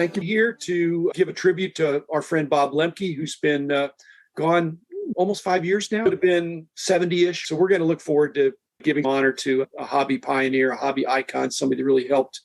Thank you. Here to give a tribute to our friend Bob Lemke, who's been gone almost 5 years now. It would have been 70-ish. So we're going to look forward to giving honor to a hobby pioneer, a hobby icon, somebody that really helped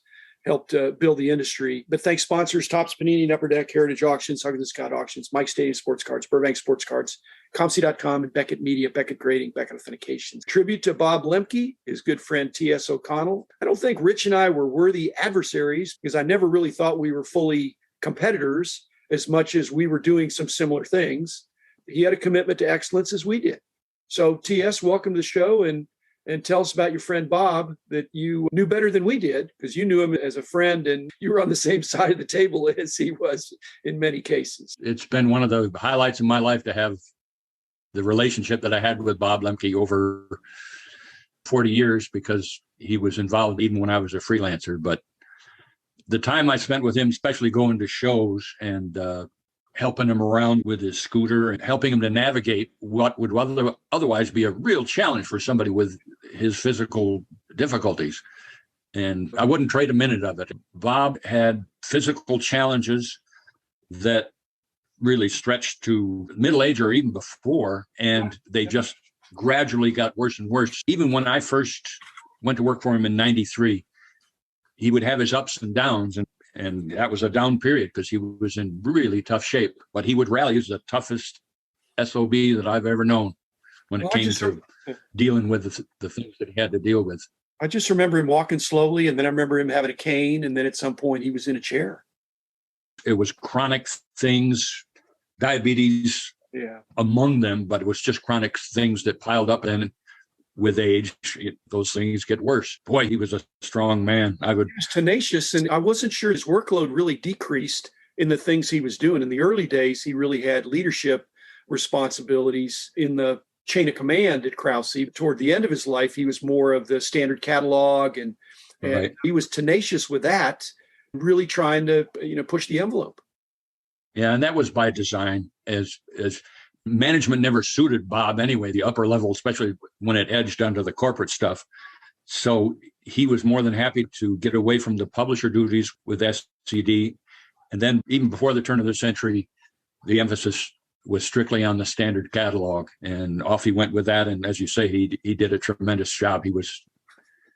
build the industry. But thanks sponsors, Topps Panini and Upper Deck, Heritage Auctions, Huggins and Scott Auctions, Mike Stadium Sports Cards, Burbank Sports Cards, ComC.com, and Beckett Media, Beckett Grading, Beckett Authentications. Tribute to Bob Lemke, his good friend T.S. O'Connell. I don't think Rich and I were worthy adversaries because I never really thought we were fully competitors as much as we were doing some similar things. He had a commitment to excellence as we did. So T.S., welcome to the show and tell us about your friend Bob that you knew better than we did because you knew him as a friend and you were on the same side of the table as he was in many cases. It's been one of the highlights of my life to have the relationship that I had with Bob Lemke over 40 years because he was involved even when I was a freelancer. But the time I spent with him, especially going to shows and helping him around with his scooter and helping him to navigate what would otherwise be a real challenge for somebody with his physical difficulties. And I wouldn't trade a minute of it. Bob had physical challenges that really stretched to middle age or even before, and they just gradually got worse and worse. Even when I first went to work for him in 93, he would have his ups and downs, and that was a down period because he was in really tough shape. But he would rally. He was the toughest SOB that I've ever known when it came to dealing with the things that he had to deal with. I just remember him walking slowly, and then I remember him having a cane, and then at some point he was in a chair. It was chronic things, diabetes among them, but it was just chronic things that piled up, and with age, those things get worse. Boy, he was a strong man. He was tenacious, and I wasn't sure his workload really decreased in the things he was doing. In the early days, he really had leadership responsibilities in the chain of command at Krause. Toward the end of his life, he was more of the standard catalog, and right. He was tenacious with that, really trying to push the envelope. Yeah, and that was by design. As management never suited Bob anyway, the upper level, especially when it edged onto the corporate stuff. So he was more than happy to get away from the publisher duties with SCD. And then even before the turn of the century, the emphasis was strictly on the standard catalog. And off he went with that. And as you say, he did a tremendous job. He was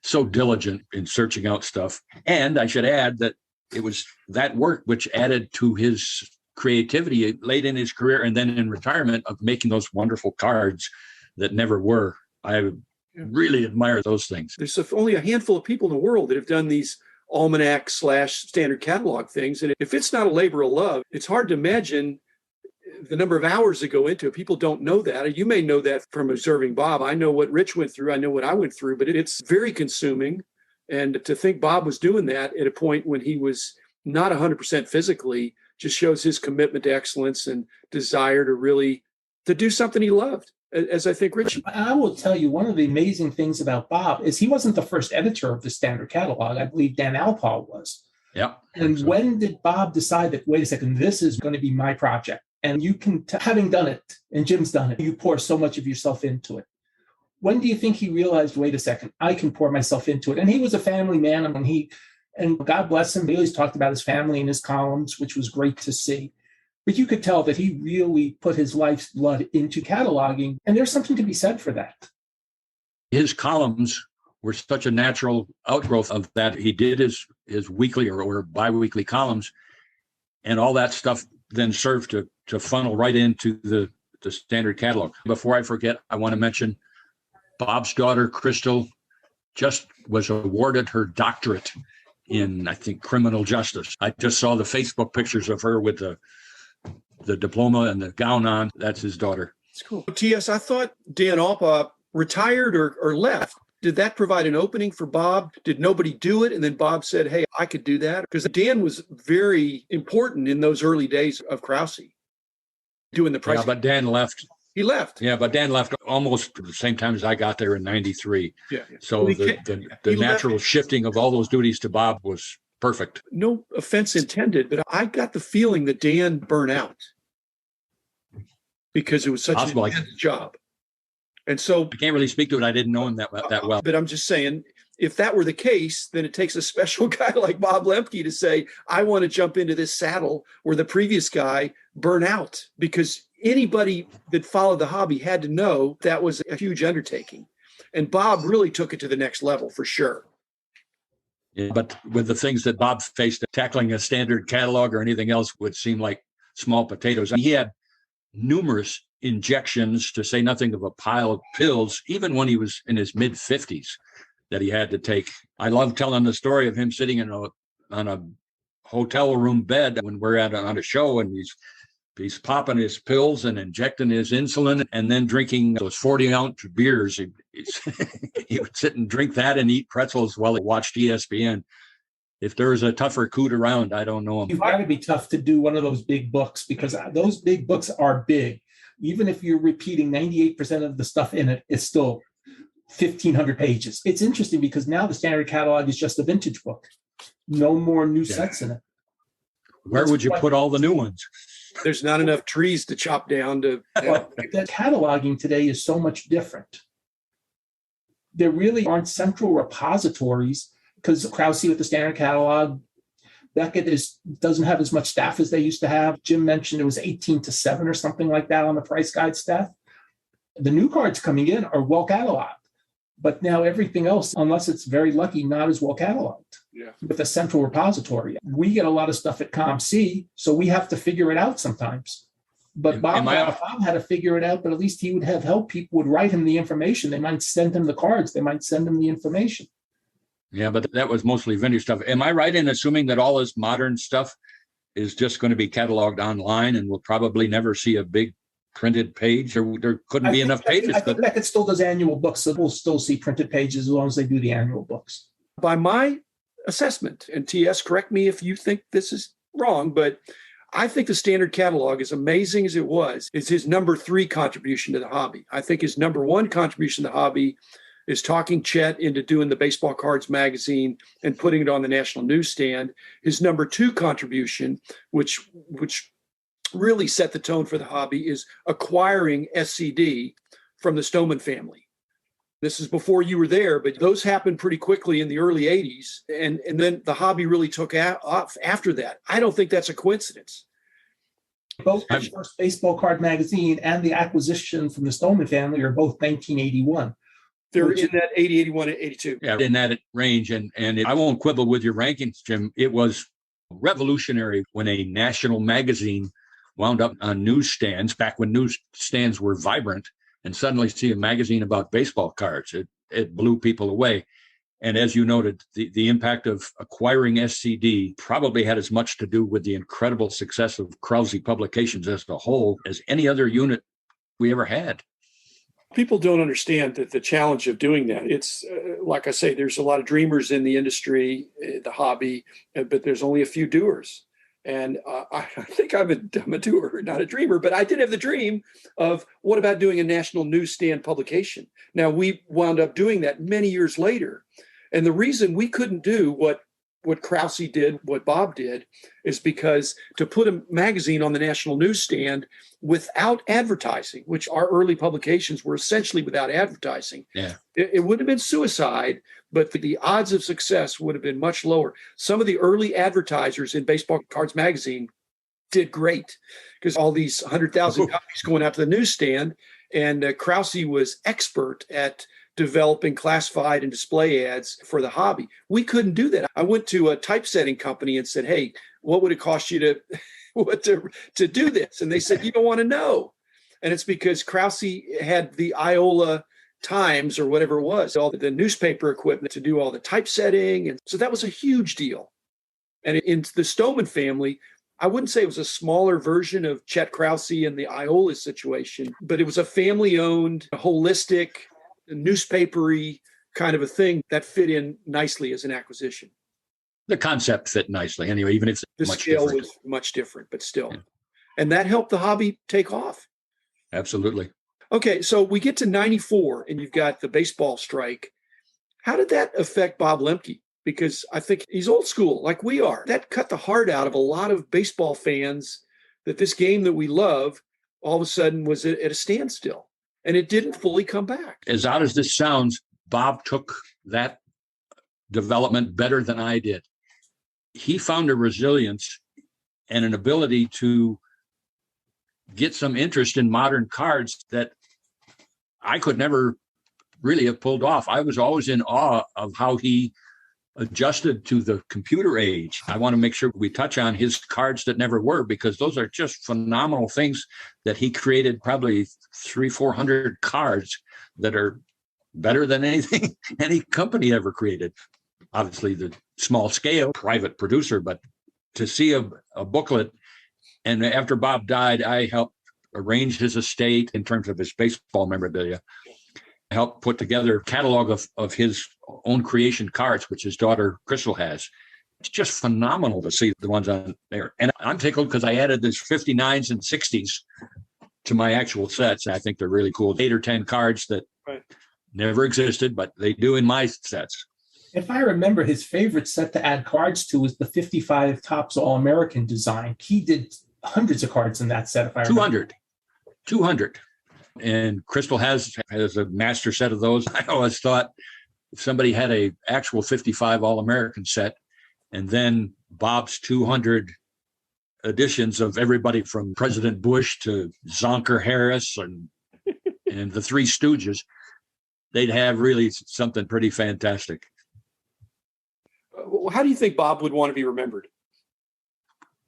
so diligent in searching out stuff. And I should add that it was that work which added to his creativity late in his career and then in retirement of making those wonderful cards that never were. I really admire those things. There's only a handful of people in the world that have done these almanac/standard catalog things. And if it's not a labor of love, it's hard to imagine the number of hours that go into it. People don't know that. You may know that from observing Bob. I know what Rich went through. I know what I went through, but it's very consuming. And to think Bob was doing that at a point when he was not 100% physically just shows his commitment to excellence and desire to do something he loved, as I think Rich. I will tell you, one of the amazing things about Bob is he wasn't the first editor of the standard catalog. I believe Dan Alpaugh was. Yeah. And so. When did Bob decide that, wait a second, this is going to be my project? And you can, having done it, and Jim's done it, you pour so much of yourself into it. When do you think he realized, wait a second, I can pour myself into it? And he was a family man, and God bless him, he always talked about his family in his columns, which was great to see. But you could tell that he really put his life's blood into cataloging, and there's something to be said for that. His columns were such a natural outgrowth of that. He did his weekly or biweekly columns, and all that stuff then served to funnel right into the standard catalog. Before I forget, I want to mention Bob's daughter, Crystal, just was awarded her doctorate in, I think, criminal justice. I just saw the Facebook pictures of her with the diploma and the gown on. That's his daughter. That's cool. T.S., I thought Dan Alpaugh retired or left. Did that provide an opening for Bob? Did nobody do it? And then Bob said, hey, I could do that? Because Dan was very important in those early days of Krause, doing the price. Yeah, but Dan left. He left. Yeah, but Dan left almost at the same time as I got there in 93. Yeah. So the natural shifting of all those duties to Bob was perfect. No offense intended, but I got the feeling that Dan burned out because it was such an intense job. And so I can't really speak to it. I didn't know him that well. But I'm just saying, if that were the case, then it takes a special guy like Bob Lemke to say, I want to jump into this saddle where the previous guy burned out, because anybody that followed the hobby had to know that was a huge undertaking. And Bob really took it to the next level for sure. Yeah, but with the things that Bob faced, tackling a standard catalog or anything else would seem like small potatoes. He had numerous injections, to say nothing of a pile of pills, even when he was in his mid-50s, that he had to take. I love telling the story of him sitting on a hotel room bed when we're on a show, and he's popping his pills and injecting his insulin, and then drinking those 40-ounce beers. He would sit and drink that and eat pretzels while he watched ESPN. If there's a tougher coot around, I don't know him. You've got to be tough to do one of those big books, because those big books are big. Even if you're repeating 98% of the stuff in it, it's still 1,500 pages. It's interesting because now the standard catalog is just a vintage book. No more new sets in it. Where would you put all the new ones? There's not enough trees to chop down to. Well, the cataloging today is so much different. There really aren't central repositories, because Krause with the standard catalog, Beckett doesn't have as much staff as they used to have. Jim mentioned it was 18-7 or something like that on the price guide staff. The new cards coming in are well cataloged, but now everything else, unless it's very lucky, not as well cataloged. Yeah. With a central repository, we get a lot of stuff at ComC, so we have to figure it out sometimes. But Bob had to figure it out, but at least he would have help. People would write him the information. They might send him the cards. They might send him the information. Yeah, but that was mostly vintage stuff. Am I right in assuming that all this modern stuff is just going to be cataloged online and we'll probably never see a big printed page? Or there couldn't be enough pages. I think Beckett still does annual books, so we'll still see printed pages as long as they do the annual books. By my assessment, and TS, correct me if you think this is wrong, but I think the standard catalog, as amazing as it was, is his number 3 contribution to the hobby. I think his number 1 contribution to the hobby is talking Chet into doing the Baseball Cards magazine and putting it on the national newsstand. His number 2 contribution, which really set the tone for the hobby, is acquiring SCD from the Stoneman family. This is before you were there, but those happened pretty quickly in the early 80s. And then the hobby really took off after that. I don't think that's a coincidence. Both the first baseball card magazine and the acquisition from the Stoneman family are both 1981. They're in that 80, 81, and 82. Yeah, in that range. And I won't quibble with your rankings, Jim. It was revolutionary when a national magazine wound up on newsstands, back when newsstands were vibrant, and suddenly see a magazine about baseball cards. It blew people away. And as you noted, the impact of acquiring SCD probably had as much to do with the incredible success of Krause Publications as a whole as any other unit we ever had. People don't understand that the challenge of doing that. It's like I say, there's a lot of dreamers in the industry, the hobby, but there's only a few doers. And I think I'm a doer, not a dreamer, but I did have the dream of what about doing a national newsstand publication? Now, we wound up doing that many years later. And the reason we couldn't do what Krause did, what Bob did, is because to put a magazine on the national newsstand without advertising, which our early publications were essentially without advertising, it would have been suicide, but the odds of success would have been much lower. Some of the early advertisers in Baseball Cards magazine did great because all these 100,000 copies going out to the newsstand, and Krause was expert at developing classified and display ads for the hobby. We couldn't do that. I went to a typesetting company and said, hey, what would it cost you to do this? And they said, you don't want to know. And it's because Krause had the Iola Times or whatever it was, all the newspaper equipment to do all the typesetting. And so that was a huge deal. And in the Stoneman family, I wouldn't say it was a smaller version of Chet Krause and the Iola situation, but it was a family-owned, holistic, newspapery kind of a thing that fit in nicely as an acquisition. The concept fit nicely anyway, even if the scale was much different, but still. Yeah. And that helped the hobby take off. Absolutely. Okay, so we get to 94 and you've got the baseball strike. How did that affect Bob Lemke? Because I think he's old school like we are. That cut the heart out of a lot of baseball fans, that this game that we love all of a sudden was at a standstill. And it didn't fully come back. As odd as this sounds, Bob took that development better than I did. He found a resilience and an ability to get some interest in modern cards that I could never really have pulled off. I was always in awe of how he adjusted to the computer age. I want to make sure we touch on his cards that never were, because those are just phenomenal things that he created, probably 300-400 cards that are better than anything any company ever created. Obviously, the small scale private producer, but to see a booklet. And after Bob died, I helped arrange his estate in terms of his baseball memorabilia. I helped put together a catalog of his own creation cards, which his daughter Crystal has. It's just phenomenal to see the ones on there. And I'm tickled because I added these 59s and 60s to my actual sets. I think they're really cool. 8 or 10 cards that never existed, but they do in my sets. If I remember, his favorite set to add cards to was the 55 Topps All-American design. He did hundreds of cards in that set, if I remember. 200. And Crystal has a master set of those. I always thought if somebody had a actual 55 All-American set, and then Bob's 200 editions of everybody from President Bush to Zonker Harris and the Three Stooges, they'd have really something pretty fantastic. How do you think Bob would want to be remembered?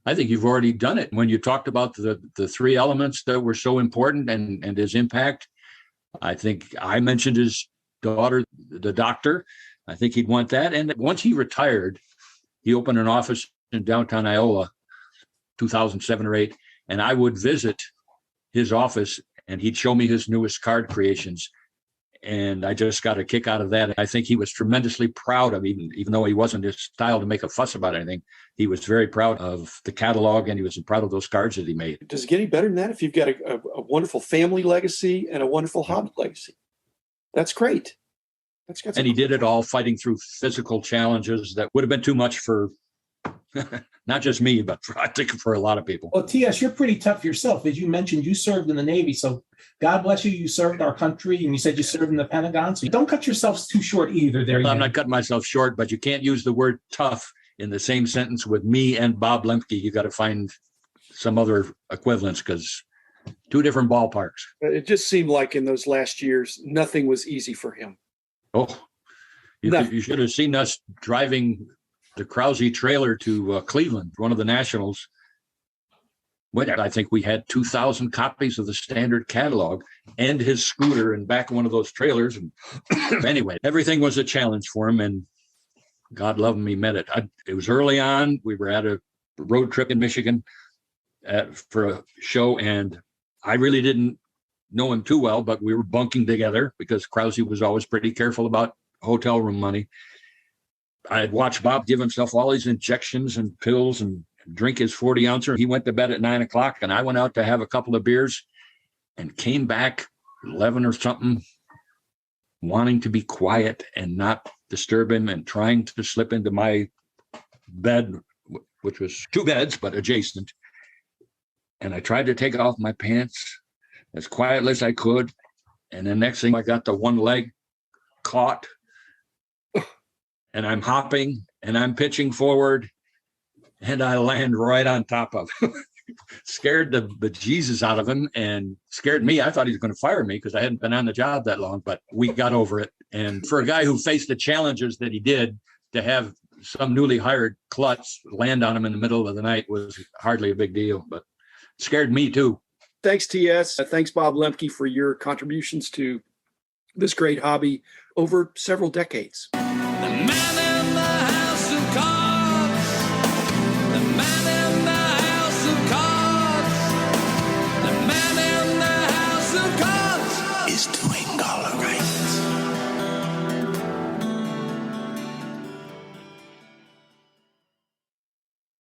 I think you've already done it. When you talked about the three elements that were so important and his impact, I think I mentioned his daughter, the doctor. I think he'd want that. And once he retired, he opened an office in downtown Iola, 2007 or 8, and I would visit his office and he'd show me his newest card creations. And I just got a kick out of that. I think he was tremendously proud of, even though he wasn't his style to make a fuss about anything, he was very proud of the catalog and he was proud of those cards that he made. Does it get any better than that if you've got a wonderful family legacy and a wonderful hobby legacy? That's great. And he did it all fighting through physical challenges that would have been too much for not just me, but I think for a lot of people. Well, T.S., you're pretty tough yourself. As you mentioned, you served in the Navy. So God bless you. You served our country, and you said you served in the Pentagon. So don't cut yourselves too short either. There, I'm not cutting myself short, but you can't use the word tough in the same sentence with me and Bob Lemke. You got to find some other equivalents, because two different ballparks. It just seemed like in those last years, nothing was easy for him. Oh, you should have seen us driving the Krause trailer to Cleveland, one of the Nationals. I think we had 2,000 copies of the standard catalog and his scooter in back of one of those trailers. And anyway, everything was a challenge for him, and God love him, he met it. It was early on. We were at a road trip in Michigan for a show, and I really didn't know him too well, but we were bunking together because Krause was always pretty careful about hotel room money. I had watched Bob give himself all these injections and pills and drink his 40-ouncer. He went to bed at 9:00, and I went out to have a couple of beers and came back 11 or something, wanting to be quiet and not disturb him and trying to slip into my bed, which was 2 beds, but adjacent. And I tried to take off my pants as quietly as I could. And the next thing, I got the one leg caught. And I'm hopping and I'm pitching forward and I land right on top of him. Scared the bejesus out of him and scared me. I thought he was going to fire me because I hadn't been on the job that long, but we got over it. And for a guy who faced the challenges that he did, to have some newly hired klutz land on him in the middle of the night was hardly a big deal, but it scared me too. Thanks, T.S. Thanks, Bob Lemke, for your contributions to this great hobby over several decades. The man